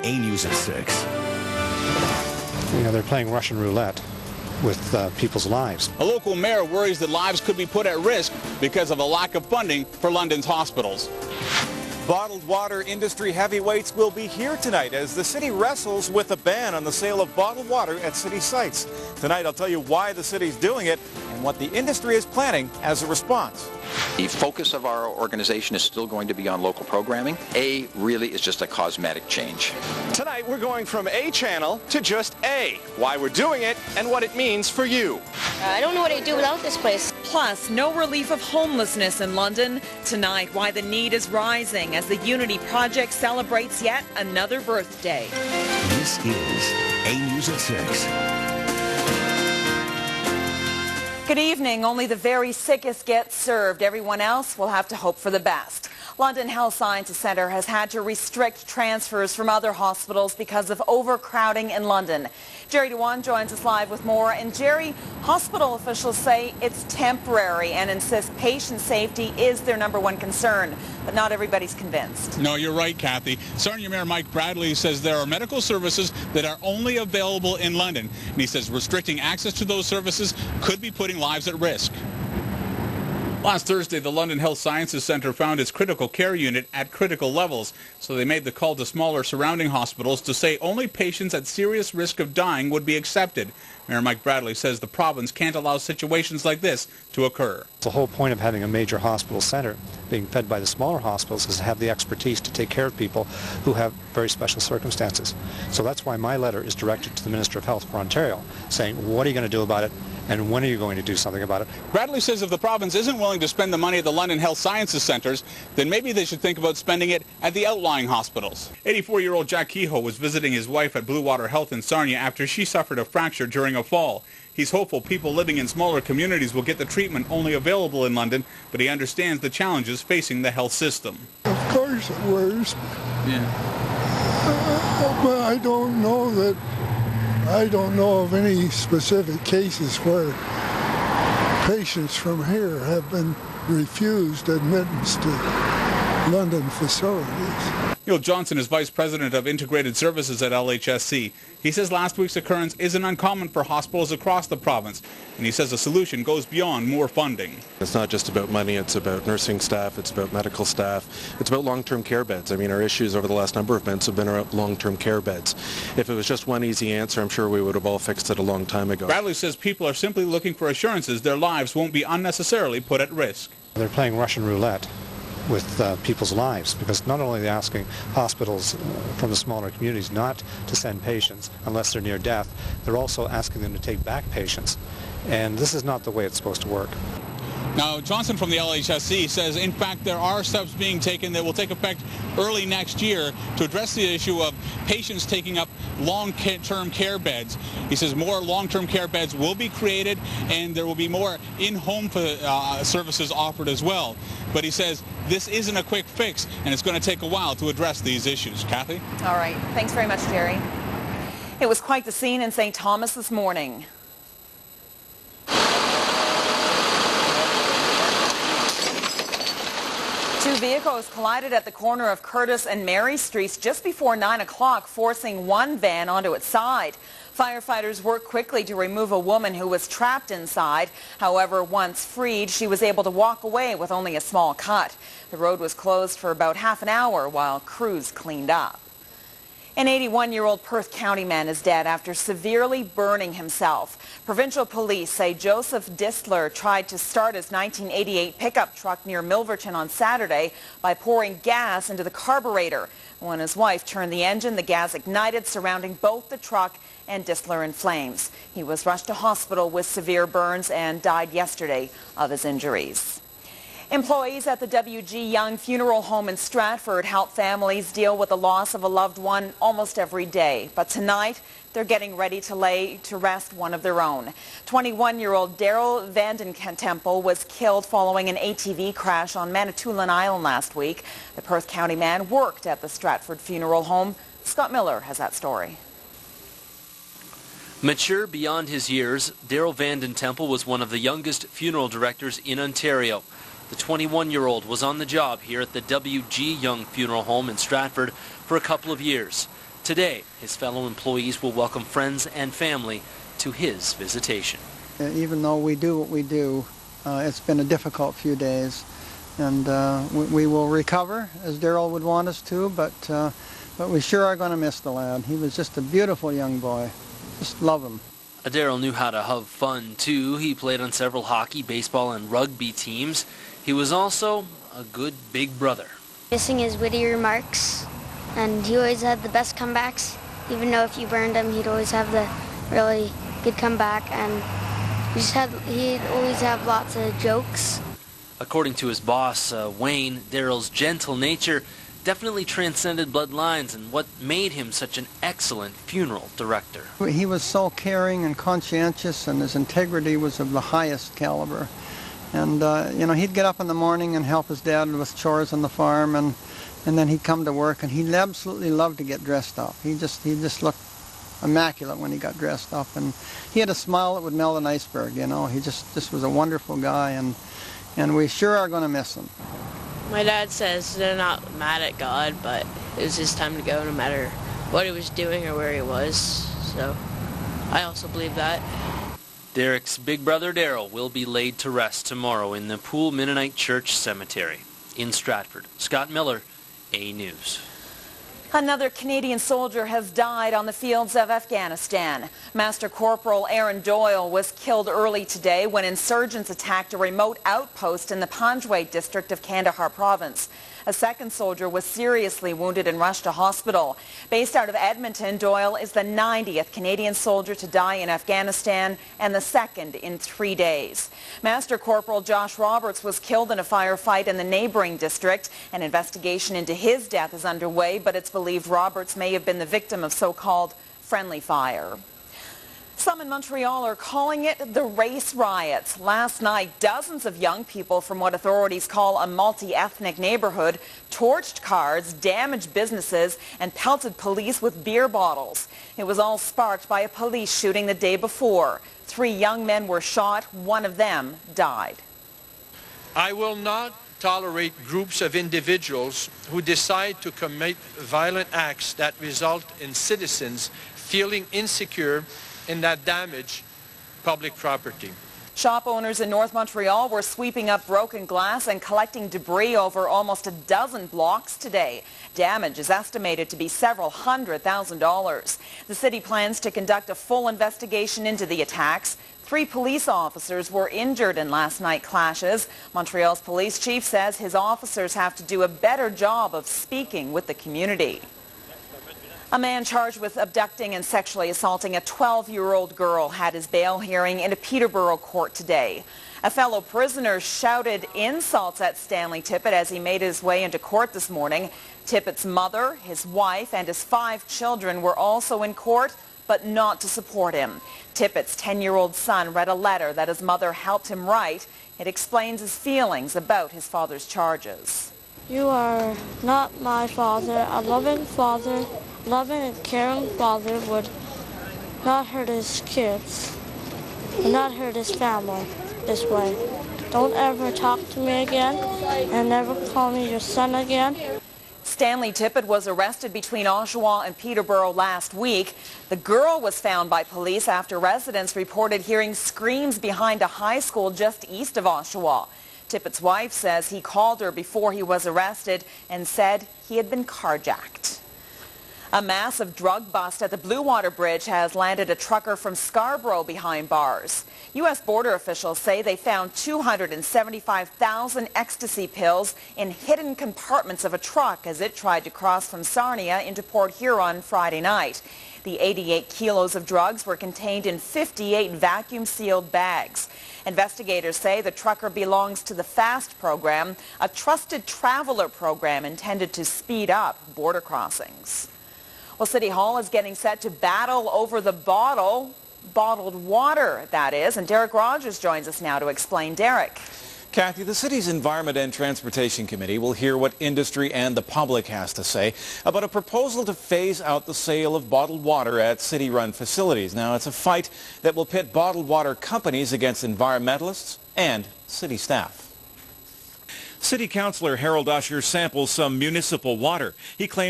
A News at 6. You know, they're playing Russian roulette with people's lives. A local mayor worries that lives could be put at risk because of a lack of funding for London's hospitals. Bottled water industry heavyweights will be here tonight as the city wrestles with a ban on the sale of bottled water at city sites. Tonight I'll tell you why the city's doing it and what the industry is planning as a response. The focus of our organization is still going to be on local programming. A really is just a cosmetic change. Tonight we're going from A channel to just A. Why we're doing it and what it means for you. I don't know what I'd do without this place. Plus, no relief of homelessness in London. Tonight, why the need is rising as the Unity Project celebrates yet another birthday. This is A News at 6. Good evening. Only the very sickest get served. Everyone else will have to hope for the best. London Health Sciences Centre has had to restrict transfers from other hospitals because of overcrowding in London. Jerry Dewan joins us live with more. And Jerry, hospital officials say it's temporary and insist patient safety is their #1 concern. But not everybody's convinced. No, you're right, Kathy. Sarnia Mayor Mike Bradley says there are medical services that are only available in London. And he says restricting access to those services could be putting lives at risk. Last Thursday, the London Health Sciences Centre found its critical care unit at critical levels, so they made the call to smaller surrounding hospitals to say only patients at serious risk of dying would be accepted. Mayor Mike Bradley says the province can't allow situations like this to occur. The whole point of having a major hospital center being fed by the smaller hospitals is to have the expertise to take care of people who have very special circumstances. So that's why my letter is directed to the Minister of Health for Ontario, saying, what are you going to do about it? And when are you going to do something about it? Bradley says if the province isn't willing to spend the money at the London Health Sciences Centres, then maybe they should think about spending it at the outlying hospitals. 84-year-old Jack Kehoe was visiting his wife at Blue Water Health in Sarnia after she suffered a fracture during a fall. He's hopeful people living in smaller communities will get the treatment only available in London, but he understands the challenges facing the health system. Of course it works. Yeah. But I don't know of any specific cases where patients from here have been refused admittance to London facilities. Neil Johnson is Vice President of Integrated Services at LHSC. He says last week's occurrence isn't uncommon for hospitals across the province, and he says a solution goes beyond more funding. It's not just about money, it's about nursing staff, it's about medical staff, it's about long-term care beds. I mean, our issues over the last number of months have been around long-term care beds. If it was just one easy answer, I'm sure we would have all fixed it a long time ago. Bradley says people are simply looking for assurances their lives won't be unnecessarily put at risk. They're playing Russian roulette with people's lives, because not only are they asking hospitals from the smaller communities not to send patients unless they're near death, they're also asking them to take back patients. And this is not the way it's supposed to work. Now, Johnson from the LHSC says, in fact, there are steps being taken that will take effect early next year to address the issue of patients taking up long-term care beds. He says more long-term care beds will be created and there will be more in-home services offered as well. But he says this isn't a quick fix and it's going to take a while to address these issues. Kathy? All right. Thanks very much, Jerry. It was quite the scene in St. Thomas this morning. Two vehicles collided at the corner of Curtis and Mary Streets just before 9 o'clock, forcing one van onto its side. Firefighters worked quickly to remove a woman who was trapped inside. However, once freed, she was able to walk away with only a small cut. The road was closed for about half an hour while crews cleaned up. An 81-year-old Perth County man is dead after severely burning himself. Provincial police say Joseph Distler tried to start his 1988 pickup truck near Milverton on Saturday by pouring gas into the carburetor. When his wife turned the engine, the gas ignited, surrounding both the truck and Distler in flames. He was rushed to hospital with severe burns and died yesterday of his injuries. Employees at the W.G. Young Funeral Home in Stratford help families deal with the loss of a loved one almost every day. But tonight, they're getting ready to lay to rest one of their own. 21-year-old Daryl Vanden Temple was killed following an ATV crash on Manitoulin Island last week. The Perth County man worked at the Stratford Funeral Home. Scott Miller has that story. Mature beyond his years, Daryl Vanden Temple was one of the youngest funeral directors in Ontario. The 21-year-old was on the job here at the W.G. Young Funeral Home in Stratford for a couple of years. Today, his fellow employees will welcome friends and family to his visitation. Even though we do what we do, it's been a difficult few days, and we will recover as Daryl would want us to, but we sure are going to miss the lad. He was just a beautiful young boy. Just love him. Daryl knew how to have fun too. He played on several hockey, baseball, and rugby teams. He was also a good big brother. Missing his witty remarks, and he always had the best comebacks. Even though if you burned him, he'd always have the really good comeback, and he'd always have lots of jokes. According to his boss, Wayne, Daryl's gentle nature definitely transcended bloodlines and what made him such an excellent funeral director. He was so caring and conscientious, and his integrity was of the highest caliber. And he'd get up in the morning and help his dad with chores on the farm, and then he'd come to work, and he absolutely loved to get dressed up. He just looked immaculate when he got dressed up, and he had a smile that would melt an iceberg. He just was a wonderful guy, and we sure are going to miss him. My dad says they're not mad at God, but it was his time to go no matter what he was doing or where he was, so I also believe that. Derek's big brother Daryl will be laid to rest tomorrow in the Poole Mennonite Church Cemetery in Stratford. Scott Miller, A News. Another Canadian soldier has died on the fields of Afghanistan. Master Corporal Aaron Doyle was killed early today when insurgents attacked a remote outpost in the Panjwai district of Kandahar province. A second soldier was seriously wounded and rushed to hospital. Based out of Edmonton, Doyle is the 90th Canadian soldier to die in Afghanistan and the second in 3 days. Master Corporal Josh Roberts was killed in a firefight in the neighboring district. An investigation into his death is underway, but it's believed Roberts may have been the victim of so-called friendly fire. Some in Montreal are calling it the race riots. Last night, dozens of young people from what authorities call a multi-ethnic neighborhood torched cars, damaged businesses, and pelted police with beer bottles. It was all sparked by a police shooting the day before. 3 young men were shot. One of them died. I will not tolerate groups of individuals who decide to commit violent acts that result in citizens feeling insecure and that damage public property. Shop owners in North Montreal were sweeping up broken glass and collecting debris over almost a dozen blocks today. Damage is estimated to be several $100,000. The city plans to conduct a full investigation into the attacks. 3 police officers were injured in last night's clashes. Montreal's police chief says his officers have to do a better job of speaking with the community. A man charged with abducting and sexually assaulting a 12-year-old girl had his bail hearing in a Peterborough court today. A fellow prisoner shouted insults at Stanley Tippett as he made his way into court this morning. Tippett's mother, his wife, and his 5 children were also in court, but not to support him. Tippett's 10-year-old son read a letter that his mother helped him write. It explains his feelings about his father's charges. You are not my father. A loving and caring father would not hurt his kids, would not hurt his family this way. Don't ever talk to me again and never call me your son again. Stanley Tippett was arrested between Oshawa and Peterborough last week. The girl was found by police after residents reported hearing screams behind a high school just east of Oshawa. Tippett's wife says he called her before he was arrested and said he had been carjacked. A massive drug bust at the Blue Water Bridge has landed a trucker from Scarborough behind bars. U.S. border officials say they found 275,000 ecstasy pills in hidden compartments of a truck as it tried to cross from Sarnia into Port Huron Friday night. The 88 kilos of drugs were contained in 58 vacuum-sealed bags. Investigators say the trucker belongs to the FAST program, a trusted traveler program intended to speed up border crossings. Well, City Hall is getting set to battle over the bottled water, that is. And Derek Rogers joins us now to explain. Derek. Kathy, the city's Environment and Transportation Committee will hear what industry and the public has to say about a proposal to phase out the sale of bottled water at city-run facilities. Now, it's a fight that will pit bottled water companies against environmentalists and city staff. City Councilor Harold Usher samples some municipal water. He claims